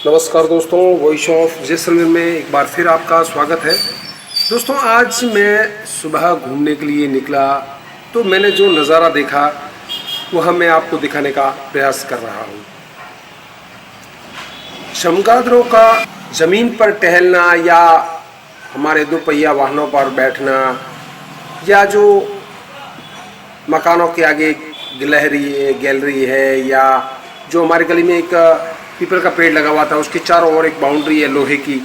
नमस्कार दोस्तों, voice of Jaisalmer में एक बार फिर आपका स्वागत है। दोस्तों, आज मैं सुबह घूमने के लिए निकला तो मैंने जो नज़ारा देखा वह मैं आपको दिखाने का प्रयास कर रहा हूँ। चमगादड़ों का ज़मीन पर टहलना या हमारे दोपहिया वाहनों पर बैठना या जो मकानों के आगे गैलरी है या जो हमारे गली में एक पीपल का पेड़ लगा हुआ था, उसके चारों ओर एक बाउंड्री है लोहे की,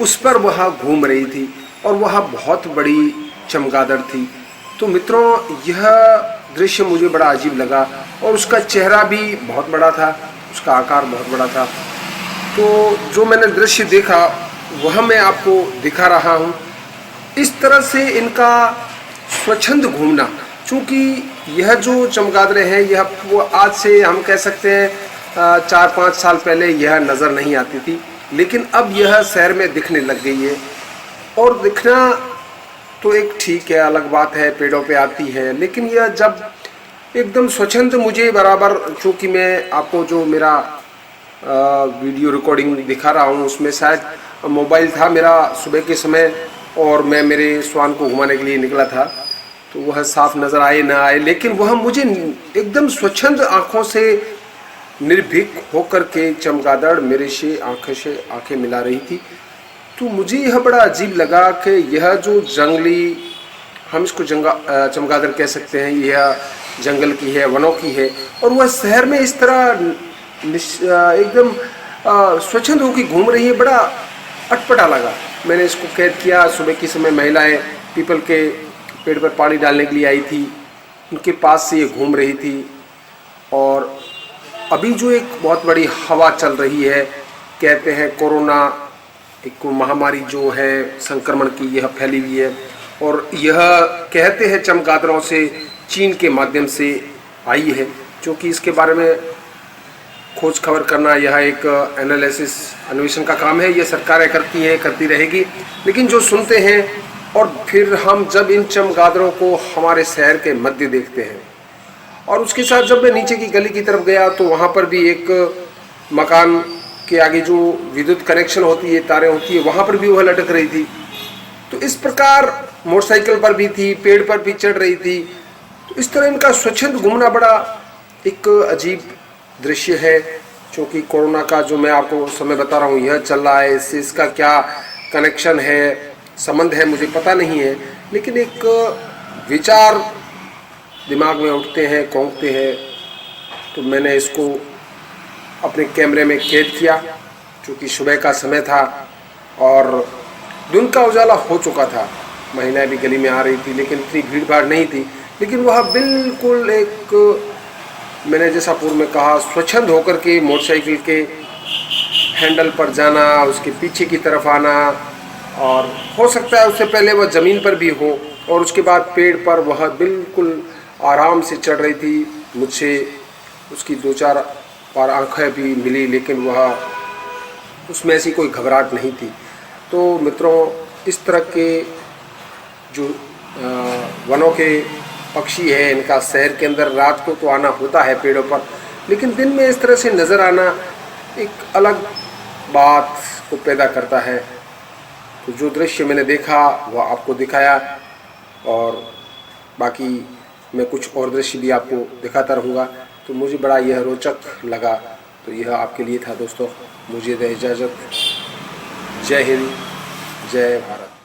उस पर वह घूम रही थी और वह बहुत बड़ी चमगादड़ थी। तो मित्रों, यह दृश्य मुझे बड़ा अजीब लगा और उसका चेहरा भी बहुत बड़ा था, उसका आकार बहुत बड़ा था। तो जो मैंने दृश्य देखा वह मैं आपको दिखा रहा हूँ। इस तरह से इनका स्वच्छंद घूमना, चूँकि यह जो चमगादड़ें हैं यह वो आज से हम कह सकते हैं 4-5 साल पहले यह नज़र नहीं आती थी, लेकिन अब यह शहर में दिखने लग गई है। और दिखना तो एक ठीक है, अलग बात है, पेड़ों पे आती है, लेकिन यह जब एकदम स्वच्छंद मुझे बराबर, चूँकि मैं आपको जो मेरा वीडियो रिकॉर्डिंग दिखा रहा हूँ उसमें शायद मोबाइल था मेरा सुबह के समय और मैं मेरे स्वान को घुमाने के लिए निकला था, तो वह साफ नज़र आए ना आए, लेकिन वह मुझे एकदम स्वच्छंद आँखों से निर्भीक होकर के चमगादड़ मेरे से आंखें मिला रही थी। तो मुझे यह बड़ा अजीब लगा कि यह जो जंगली, हम इसको चमगादड़ कह सकते हैं, यह जंगल की है, वनों की है, और वह शहर में इस तरह एकदम स्वच्छंद होकर घूम रही है। बड़ा अटपटा लगा। मैंने इसको कैद किया। सुबह के समय महिलाएं पीपल के पेड़ पर पानी डालने के लिए आई थी, उनके पास से ये घूम रही थी। और अभी जो एक बहुत बड़ी हवा चल रही है, कहते हैं कोरोना एक महामारी जो है संक्रमण की, यह फैली हुई है और यह कहते हैं चमगादड़ों से चीन के माध्यम से आई है। क्योंकि इसके बारे में खोज खबर करना यह एक अन्वेषण का काम है, यह सरकारें करती हैं, करती रहेगी। लेकिन जो सुनते हैं और फिर हम जब इन चमगादड़ों को हमारे शहर के मध्य देखते हैं, और उसके साथ जब मैं नीचे की गली की तरफ गया तो वहाँ पर भी एक मकान के आगे जो विद्युत कनेक्शन होती है, तारें होती है, वहाँ पर भी वह लटक रही थी। तो इस प्रकार मोटरसाइकिल पर भी थी, पेड़ पर भी चढ़ रही थी। तो इस तरह इनका स्वच्छंद घूमना बड़ा एक अजीब दृश्य है। क्योंकि कोरोना का जो मैं आपको समय बता रहा हूँ यह चल रहा है, इससे इसका क्या कनेक्शन है, संबंध है, मुझे पता नहीं है, लेकिन एक विचार दिमाग में उठते हैं, कौंकते हैं। तो मैंने इसको अपने कैमरे में कैद किया। क्योंकि सुबह का समय था और दिन का उजाला हो चुका था, महिलाएं भी गली में आ रही थी, लेकिन इतनी भीड़ भाड़ नहीं थी। लेकिन वह बिल्कुल एक, मैंने जैसा पूर्व में कहा, स्वच्छंद होकर के मोटरसाइकिल के हैंडल पर जाना, उसके पीछे की तरफ आना, और हो सकता है उससे पहले वह ज़मीन पर भी हो, और उसके बाद पेड़ पर वह बिल्कुल आराम से चढ़ रही थी। मुझसे उसकी 2-4 बार आंखें भी मिली, लेकिन वह उसमें ऐसी कोई घबराहट नहीं थी। तो मित्रों, इस तरह के जो वनों के पक्षी हैं, इनका शहर के अंदर रात को तो आना होता है पेड़ों पर, लेकिन दिन में इस तरह से नज़र आना एक अलग बात को पैदा करता है। तो जो दृश्य मैंने देखा वह आपको दिखाया, और बाकी मैं कुछ और दृश्य भी आपको दिखाता रहूँगा। तो मुझे बड़ा यह रोचक लगा, तो यह आपके लिए था दोस्तों। मुझे दे इजाज़त। जय हिंद, जय भारत।